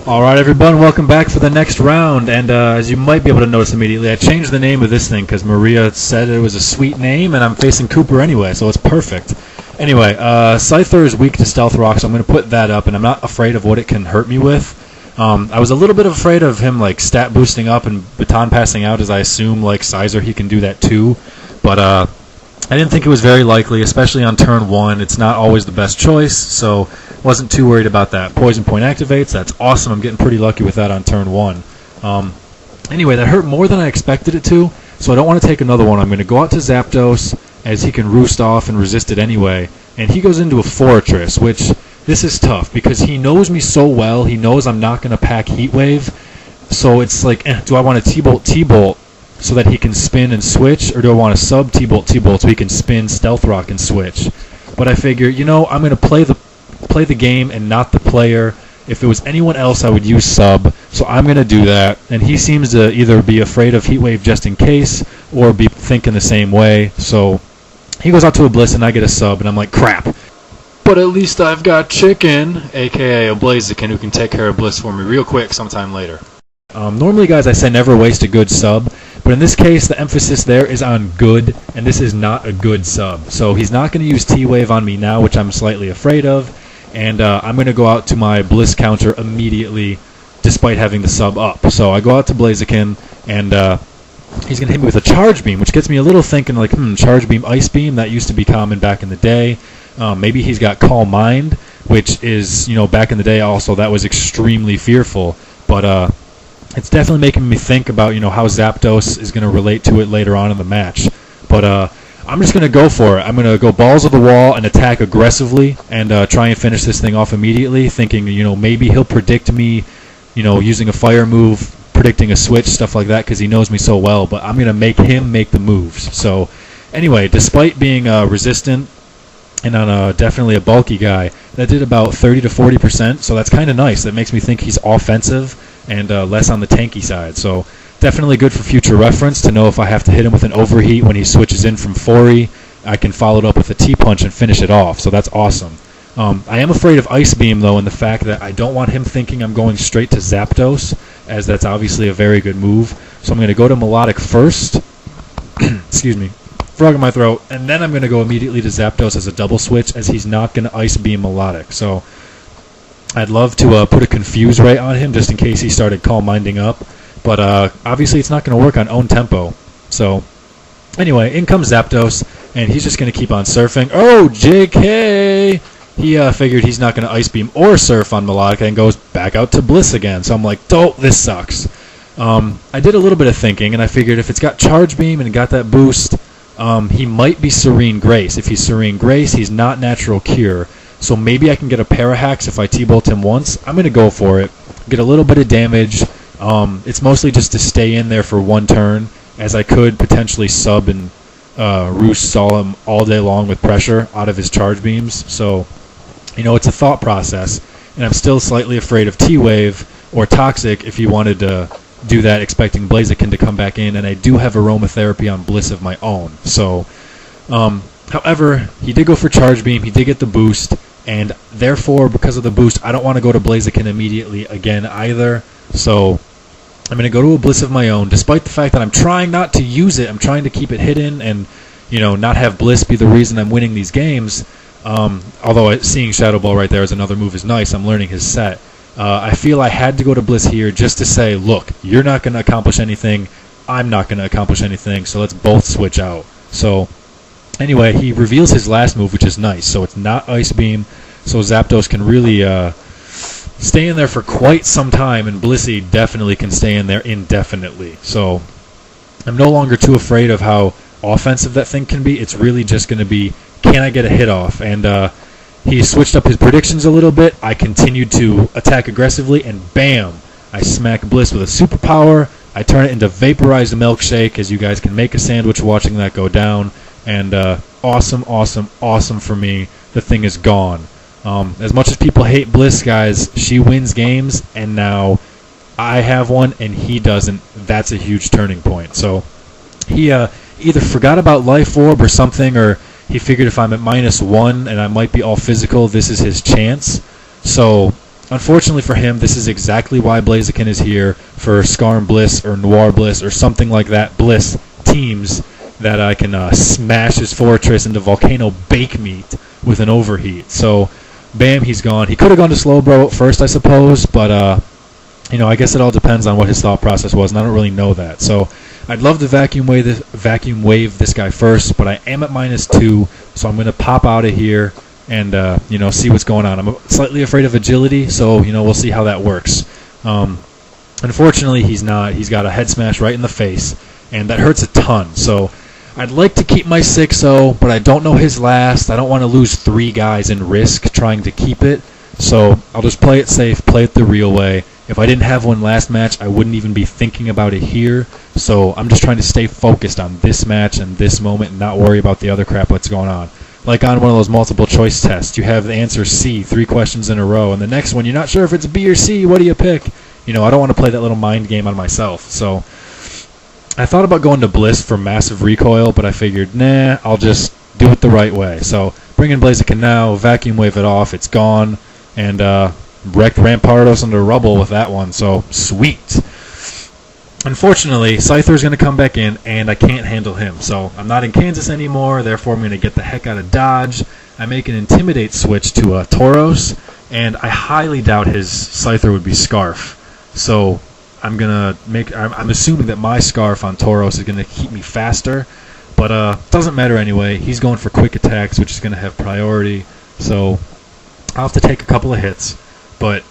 Alright everyone, welcome back for the next round, and as you might be able to notice immediately, I changed the name of this thing because Maria said it was a sweet name, and I'm facing Kooper anyway, so it's perfect. Anyway, Scyther is weak to Stealth Rock, so I'm going to put that up, and I'm not afraid of what it can hurt me with. I was a little bit afraid of him like stat boosting up and baton passing out, as I assume like Sizer he can do that too, but I didn't think it was very likely, especially on turn 1. It's not always the best choice, so wasn't too worried about that. Poison Point activates. That's awesome. I'm getting pretty lucky with that on turn 1. Anyway, that hurt more than I expected it to, so I don't want to take another one. I'm going to go out to Zapdos, as he can roost off and resist it anyway, and he goes into a Fortress, which this is tough because he knows me so well. He knows I'm not going to pack Heat Wave, so it's like, do I want to T-Bolt so that he can spin and switch, or do I want to sub T-Bolt so he can spin Stealth Rock and switch? But I figure, I'm going to play the game and not the player. If it was anyone else, I would use sub, so I'm going to do that. And he seems to either be afraid of Heat Wave just in case, or be thinking the same way. So he goes out to a Bliss, and I get a sub, and I'm like, crap. But at least I've got Chicken, a.k.a. a Blaziken, who can take care of Bliss for me real quick sometime later. Normally, guys, I say never waste a good sub, but in this case, the emphasis there is on good, and this is not a good sub. So he's not going to use T-Wave on me now, which I'm slightly afraid of, and I'm going to go out to my Bliss counter immediately, despite having the sub up. So I go out to Blaziken, and he's going to hit me with a Charge Beam, which gets me a little thinking, like, Charge Beam, Ice Beam, that used to be common back in the day. Maybe he's got Calm Mind, which is, back in the day also, that was extremely fearful, but it's definitely making me think about, how Zapdos is going to relate to it later on in the match. But I'm just going to go for it. I'm going to go balls of the wall and attack aggressively and try and finish this thing off immediately, thinking, maybe he'll predict me, using a fire move, predicting a switch, stuff like that, because he knows me so well. But I'm going to make him make the moves. So anyway, despite being resistant and on definitely a bulky guy, that did about 30 to 40%, so that's kind of nice. That makes me think he's offensive and less on the tanky side. So definitely good for future reference to know if I have to hit him with an overheat when he switches in from 4E, I can follow it up with a T-Punch and finish it off. So that's awesome. I am afraid of Ice Beam, though, in the fact that I don't want him thinking I'm going straight to Zapdos, as that's obviously a very good move. So I'm going to go to Melodic first. Excuse me. Frog in my throat. And then I'm going to go immediately to Zapdos as a double switch, as he's not going to Ice Beam Melodic. So I'd love to put a Confuse Ray on him just in case he started Calm Minding up. But obviously it's not going to work on own tempo. So anyway, in comes Zapdos, and he's just going to keep on surfing. Oh, JK! He figured he's not going to Ice Beam or Surf on Melodica and goes back out to Bliss again. So I'm like, oh, this sucks. I did a little bit of thinking, and I figured if it's got Charge Beam and got that boost, he might be Serene Grace. If he's Serene Grace, he's not Natural Cure. So maybe I can get a Parahax if I T-Bolt him once. I'm going to go for it. Get a little bit of damage. It's mostly just to stay in there for one turn, as I could potentially sub and Roost Saw him all day long with pressure out of his Charge Beams. So, it's a thought process. And I'm still slightly afraid of T-Wave or Toxic if he wanted to do that, expecting Blaziken to come back in. And I do have Aromatherapy on Bliss of my own. So, however, he did go for Charge Beam. He did get the boost. And therefore, because of the boost, I don't want to go to Blaziken immediately again either. So I'm going to go to a Bliss of my own, despite the fact that I'm trying not to use it. I'm trying to keep it hidden and, not have Bliss be the reason I'm winning these games. Although seeing Shadow Ball right there as another move is nice. I'm learning his set. I feel I had to go to Bliss here just to say, look, you're not going to accomplish anything. I'm not going to accomplish anything, so let's both switch out. So anyway, he reveals his last move, which is nice. So it's not Ice Beam, so Zapdos can really stay in there for quite some time, and Blissey definitely can stay in there indefinitely. So I'm no longer too afraid of how offensive that thing can be. It's really just going to be, can I get a hit off? And he switched up his predictions a little bit. I continued to attack aggressively, and bam! I smack Bliss with a superpower. I turn it into Vaporized Milkshake, as you guys can make a sandwich watching that go down. And awesome, awesome, awesome for me. The thing is gone. As much as people hate Bliss, guys, she wins games, and now I have one, and he doesn't. That's a huge turning point. So he either forgot about Life Orb or something, or he figured if I'm at -1 and I might be all physical, this is his chance. So unfortunately for him, this is exactly why Blaziken is here for Skarn Bliss or Noir Bliss or something like that Bliss teams that I can smash his fortress into Volcano Bake Meat with an overheat. So, bam, he's gone. He could have gone to Slowbro at first, I suppose, but I guess it all depends on what his thought process was, and I don't really know that. So, I'd love to vacuum wave this guy first, but I am at -2, so I'm going to pop out of here and see what's going on. I'm slightly afraid of agility, so we'll see how that works. Unfortunately, he's not. He's got a head smash right in the face, and that hurts a ton. So I'd like to keep my 6-0, but I don't know his last. I don't want to lose 3 guys in Risk trying to keep it, so I'll just play it safe, play it the real way. If I didn't have one last match, I wouldn't even be thinking about it here. So I'm just trying to stay focused on this match and this moment and not worry about the other crap that's going on. Like on one of those multiple choice tests, you have the answer C 3 questions in a row, and the next one you're not sure if it's B or C. What do you pick? I don't want to play that little mind game on myself. So I thought about going to Bliss for massive recoil, but I figured, nah, I'll just do it the right way. So bring in Blaziken now, vacuum wave it off, it's gone, and wrecked Rampardos under rubble with that one, so sweet. Unfortunately, Scyther's going to come back in, and I can't handle him. So I'm not in Kansas anymore, therefore I'm going to get the heck out of Dodge. I make an Intimidate switch to Tauros, and I highly doubt his Scyther would be Scarf. So I'm assuming that my Scarf on Tauros is going to keep me faster, but doesn't matter anyway. He's going for quick attacks, which is going to have priority, so I'll have to take a couple of hits. But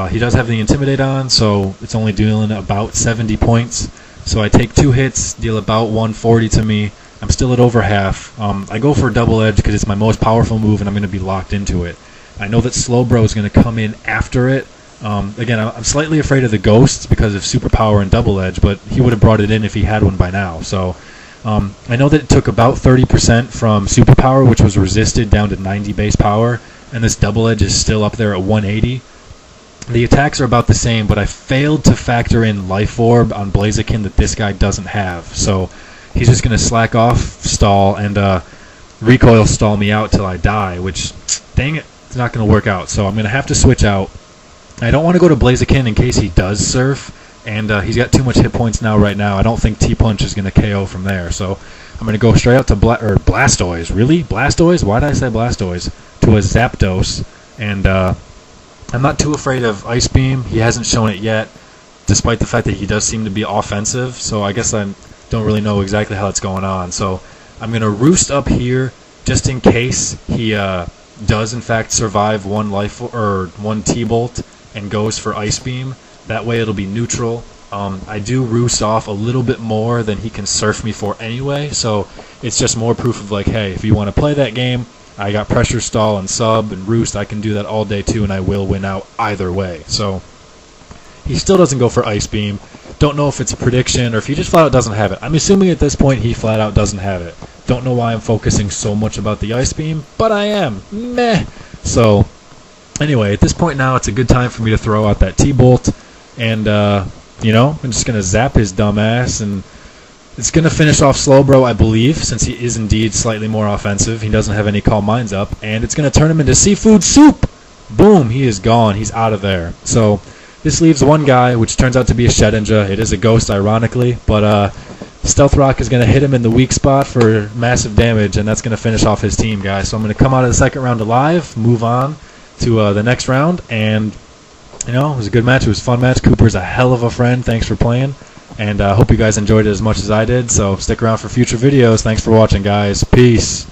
he does have the Intimidate on, so it's only dealing about 70 points. So I take 2 hits, deal about 140 to me. I'm still at over half. I go for a double edge because it's my most powerful move, and I'm going to be locked into it. I know that Slowbro is going to come in after it. Again, I'm slightly afraid of the ghosts because of superpower and double edge, but he would have brought it in if he had one by now. So I know that it took about 30% from superpower, which was resisted, down to 90 base power, and this double edge is still up there at 180. The attacks are about the same, but I failed to factor in Life Orb on Blaziken that this guy doesn't have. So he's just going to slack off, stall, and recoil stall me out till I die, which, dang it, it's not going to work out. So I'm going to have to switch out. I don't want to go to Blaziken in case he does surf, and he's got too much hit points right now. I don't think T-Punch is going to KO from there. So I'm going to go straight out to Blastoise. Really? Blastoise? Why did I say Blastoise? To a Zapdos, and I'm not too afraid of Ice Beam. He hasn't shown it yet, despite the fact that he does seem to be offensive, so I guess I don't really know exactly how it's going on. So I'm going to roost up here just in case he does in fact survive one T-Bolt and goes for Ice Beam. That way it'll be neutral. I do roost off a little bit more than he can surf me for anyway, so it's just more proof of like, hey, if you want to play that game, I got pressure stall and sub and roost. I can do that all day too, and I will win out either way. So he still doesn't go for Ice Beam. Don't know if it's a prediction or if he just flat out doesn't have it. I'm assuming at this point he flat out doesn't have it. Don't know why I'm focusing so much about the Ice Beam, but I am. Meh. So anyway, at this point now, it's a good time for me to throw out that T-Bolt, and I'm just gonna zap his dumb ass, and it's going to finish off Slowbro, I believe, since he is indeed slightly more offensive. He doesn't have any Calm Minds up, and it's going to turn him into Seafood Soup! Boom, he is gone. He's out of there. So this leaves one guy, which turns out to be a Shedinja. It is a ghost, ironically, but Stealth Rock is going to hit him in the weak spot for massive damage, and that's going to finish off his team, guys. So I'm going to come out of the second round alive, move on to the next round, and, it was a good match. It was a fun match. Kooper's a hell of a friend. Thanks for playing. And I hope you guys enjoyed it as much as I did, so stick around for future videos. Thanks for watching, guys. Peace.